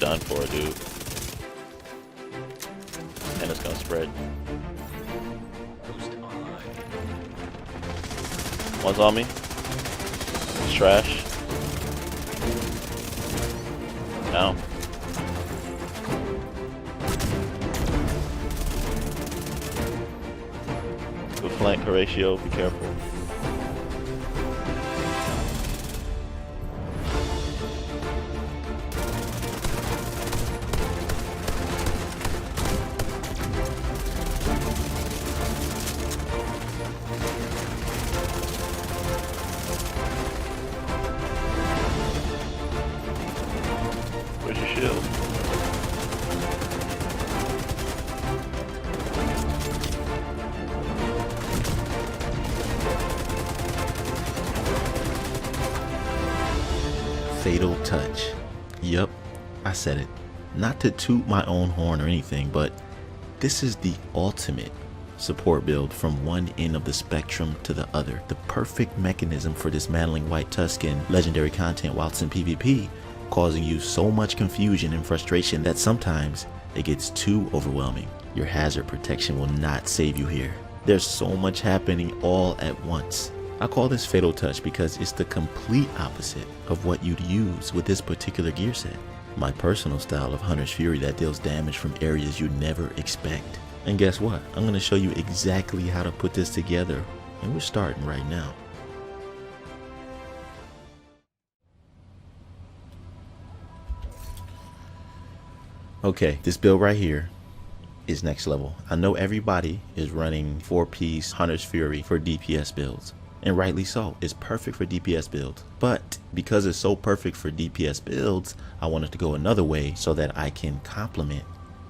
done for, dude. And it's gonna spread. One's on me. It's trash. Down. Good flank, 𝐁𝐞𝐜𝐤, be careful. Where's your shield? Fatal touch. Yup, I said it. Not to toot my own horn or anything, but this is the ultimate support build from one end of the spectrum to the other. The perfect mechanism for dismantling White Tuscan legendary content whilst in PvP, causing you so much confusion and frustration that sometimes it gets too overwhelming. Your hazard protection will not save you here. There's so much happening all at once. I call this Fatal Touch because it's the complete opposite of what you'd use with this particular gear set. My personal style of Hunter's Fury that deals damage from areas you never expect. And guess what? I'm going to show you exactly how to put this together, and we're starting right now. Okay, this build right here is next level. I know everybody is running 4-piece Hunter's Fury for DPS builds, and rightly so. It's perfect for DPS builds, but because it's so perfect for DPS builds, I wanted to go another way so that I can complement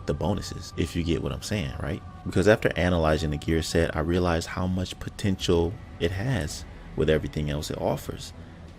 the bonuses, if you get what I'm saying, right? Because after analyzing the gear set, I realized how much potential it has with everything else it offers.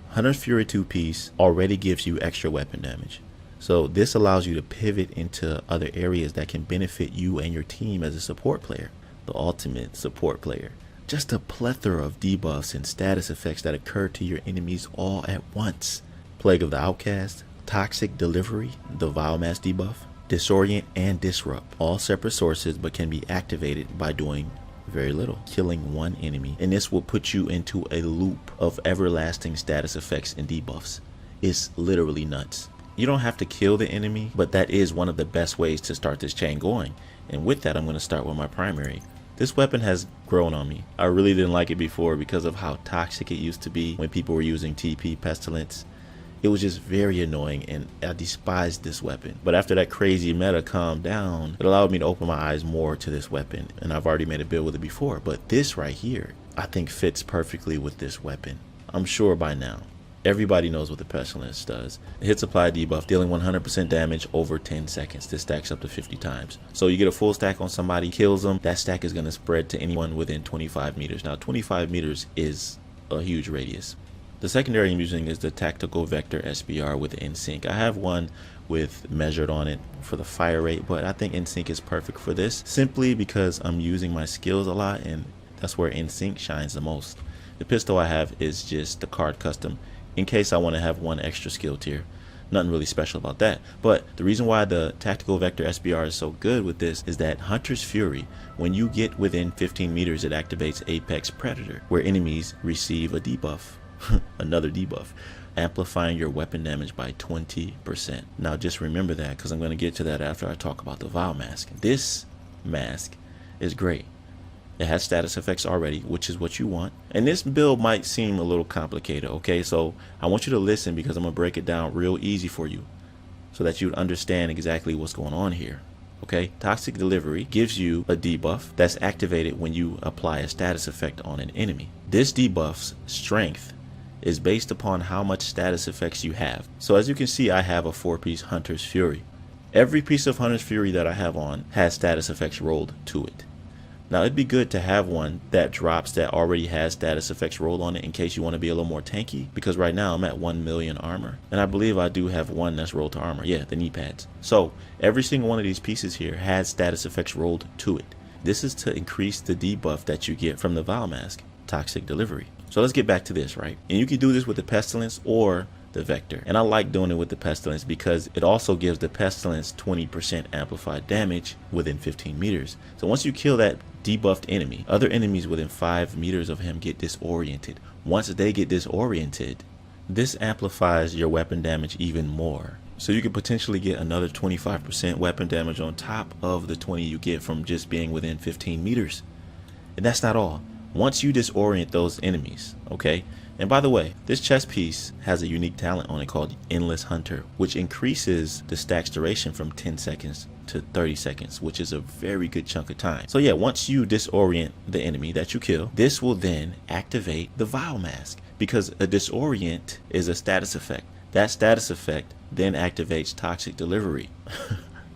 Hunter's Fury 2-piece already gives you extra weapon damage, so this allows you to pivot into other areas that can benefit you and your team as a support player, the ultimate support player. Just a plethora of debuffs and status effects that occur to your enemies all at once. Plague of the Outcast, Toxic Delivery, the Vile Mass debuff, Disorient, and Disrupt. All separate sources but can be activated by doing very little, killing one enemy. And this will put you into a loop of everlasting status effects and debuffs. It's literally nuts. You don't have to kill the enemy, but that is one of the best ways to start this chain going. And with that, I'm going to start with my primary. This weapon has grown on me. I really didn't like it before because of how toxic it used to be when people were using TP Pestilence. It was just very annoying and I despised this weapon. But after that crazy meta calmed down, it allowed me to open my eyes more to this weapon. And I've already made a build with it before, but this right here, I think fits perfectly with this weapon. I'm sure by now, everybody knows what the Pestilence does. It hits apply debuff, dealing 100% damage over 10 seconds. This stacks up to 50 times. So you get a full stack on somebody, kills them, that stack is going to spread to anyone within 25 meters. Now 25 meters is a huge radius. The secondary I'm using is the Tactical Vector SBR with 𝐁𝐞𝐜. I have one with measured on it for the fire rate, but I think 𝐁𝐞𝐜 is perfect for this simply because I'm using my skills a lot and that's where 𝐁𝐞𝐜 shines the most. The pistol I have is just the card custom in case I want to have one extra skill tier. Nothing really special about that. But the reason why the Tactical Vector SBR is so good with this is that Hunter's Fury, when you get within 15 meters, it activates Apex Predator, where enemies receive a debuff. Another debuff, amplifying your weapon damage by 20%. Now just remember that because I'm going to get to that after I talk about the Vile Mask. This mask is great. It has status effects already, which is what you want. And this build might seem a little complicated, okay? So I want you to listen because I'm going to break it down real easy for you so that you understand exactly what's going on here. Okay, Toxic Delivery gives you a debuff that's activated when you apply a status effect on an enemy. This debuff's strength is based upon how much status effects you have. So as you can see, I have a 4-piece Hunter's Fury. Every piece of Hunter's Fury that I have on has status effects rolled to it. Now it'd be good to have one that drops that already has status effects rolled on it in case you want to be a little more tanky, because right now I'm at 1 million armor and I believe I do have one that's rolled to armor. Yeah, the knee pads. So every single one of these pieces here has status effects rolled to it. This is to increase the debuff that you get from the Vile Mask, Toxic Delivery. So let's get back to this, right? And you can do this with the Pestilence or the vector. And I like doing it with the pestilence because it also gives the pestilence 20% amplified damage within 15 meters. So once you kill that debuffed enemy, other enemies within 5 meters of him get disoriented. Once they get disoriented, this amplifies your weapon damage even more. So you could potentially get another 25% weapon damage on top of the 20 you get from just being within 15 meters. And that's not all. Once you disorient those enemies, okay? And by the way, this chest piece has a unique talent on it called Endless Hunter, which increases the stack's duration from 10 seconds to 30 seconds, which is a very good chunk of time. So yeah, once you disorient the enemy that you kill, this will then activate the Vile Mask, because a disorient is a status effect. That status effect then activates Toxic Delivery.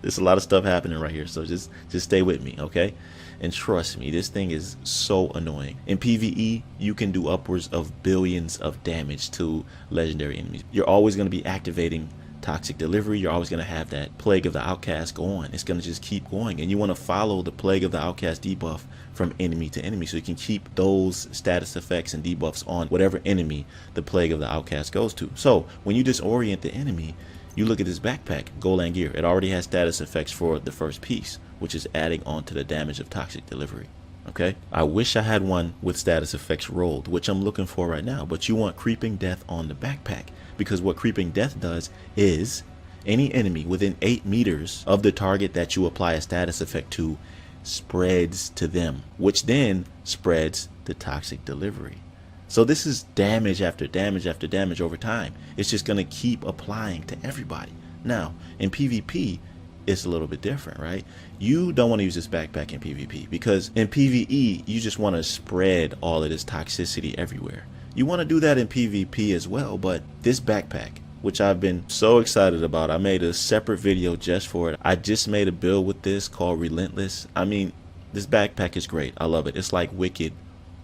There's a lot of stuff happening right here, so just stay with me, okay? And trust me, this thing is so annoying. In PvE, you can do upwards of billions of damage to legendary enemies. You're always going to be activating Toxic Delivery. You're always going to have that Plague of the Outcast go on. It's going to just keep going, and you want to follow the Plague of the Outcast debuff from enemy to enemy, so you can keep those status effects and debuffs on whatever enemy the Plague of the Outcast goes to. So when you disorient the enemy, you look at this backpack, Golan Gear. It already has status effects for the first piece, which is adding on to the damage of Toxic Delivery. Okay, I wish I had one with status effects rolled, which I'm looking for right now, but you want Creeping Death on the backpack, because what Creeping Death does is any enemy within 8 meters of the target that you apply a status effect to spreads to them, which then spreads the Toxic Delivery. So this is damage after damage after damage over time. It's just going to keep applying to everybody. Now, in PvP, it's a little bit different, right? You don't want to use this backpack in PvP, because in PvE, you just want to spread all of this toxicity everywhere. You want to do that in PvP as well, but this backpack, which I've been so excited about, I made a separate video just for it. I just made a build with this called Relentless. I mean, this backpack is great. I love it. It's like Wicked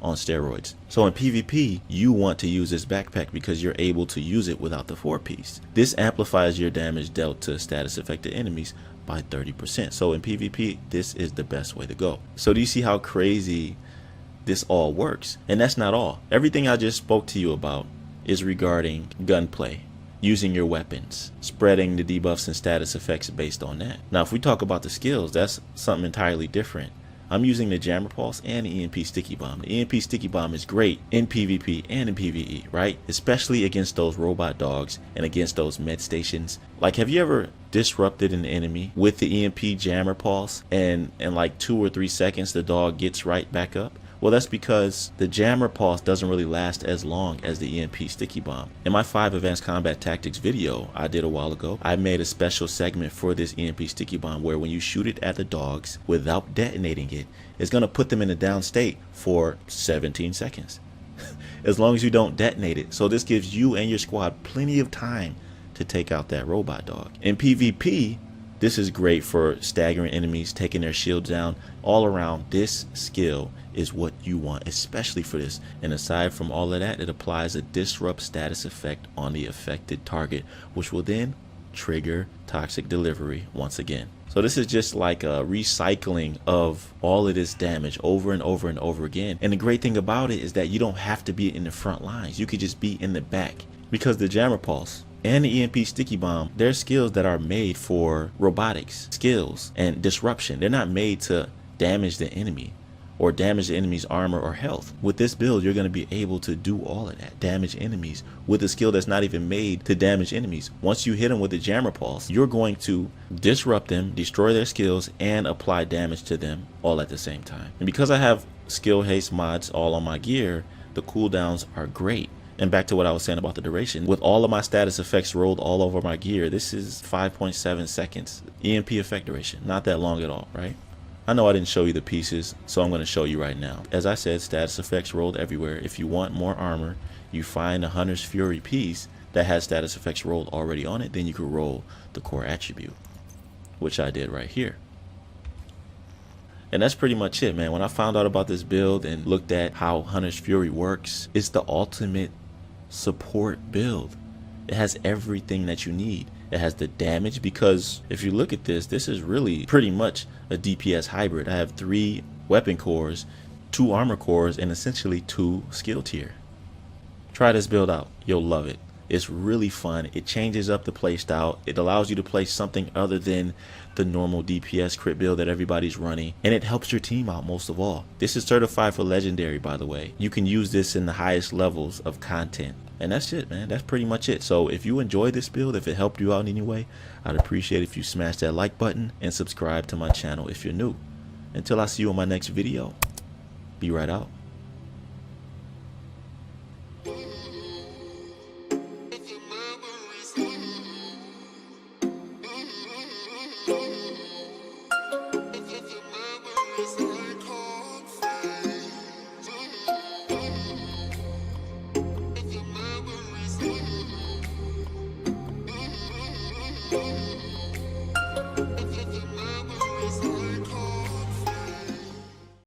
on steroids. So in PvP, you want to use this backpack because you're able to use it without the 4-piece. This amplifies your damage dealt to status affected enemies by 30%. So in PvP, this is the best way to go. So do you see how crazy this all works? And that's not all. Everything I just spoke to you about is regarding gunplay, using your weapons, spreading the debuffs and status effects based on that. Now, if we talk about the skills, that's something entirely different. I'm using the Jammer Pulse and the EMP Sticky Bomb. The EMP Sticky Bomb is great in PvP and in PvE, right? Especially against those robot dogs and against those med stations. Like, have you ever disrupted an enemy with the EMP Jammer Pulse and in like 2 or 3 seconds the dog gets right back up? Well, that's because the Jammer Pulse doesn't really last as long as the EMP Sticky Bomb. In my 5 Advanced Combat Tactics video I did a while ago, I made a special segment for this EMP Sticky Bomb where when you shoot it at the dogs without detonating it, it's going to put them in a down state for 17 seconds. As long as you don't detonate it. So this gives you and your squad plenty of time to take out that robot dog. In PvP, this is great for staggering enemies, taking their shields down. All around, this skill is what you want, especially for this. And aside from all of that, it applies a disrupt status effect on the affected target, which will then trigger Toxic Delivery once again. So this is just like a recycling of all of this damage over and over and over again. And the great thing about it is that you don't have to be in the front lines. You could just be in the back, because the Jammer Pulse and the EMP Sticky Bomb, they're skills that are made for robotics skills and disruption. They're not made to damage the enemy or damage the enemy's armor or health. With this build, you're going to be able to do all of that, damage enemies with a skill that's not even made to damage enemies. Once you hit them with the Jammer Pulse, you're going to disrupt them, destroy their skills, and apply damage to them all at the same time. And because I have skill haste mods all on my gear, the cooldowns are great. And back to what I was saying about the duration, with all of my status effects rolled all over my gear, this is 5.7 seconds EMP effect duration. Not that long at all, right? I know I didn't show you the pieces, so I'm going to show you right now. As I said, status effects rolled everywhere. If you want more armor, you find a Hunter's Fury piece that has status effects rolled already on it, then you could roll the core attribute, which I did right here. And that's pretty much it, man. When I found out about this build and looked at how Hunter's Fury works, it's the ultimate support build. It has everything that you need. It has the damage, because if you look at this, this is really pretty much a DPS hybrid. I have 3 weapon cores, 2 armor cores, and essentially 2 skill tier. Try this build out. You'll love it. It's really fun. It changes up the play style. It allows you to play something other than the normal DPS crit build that everybody's running, and it helps your team out most of all. This is certified for legendary, by the way. You can use this in the highest levels of content. And that's it, man. That's pretty much it. So if you enjoyed this build, if it helped you out in any way, I'd appreciate if you smash that like button and subscribe to my channel if you're new. Until I see you in my next video, be right out.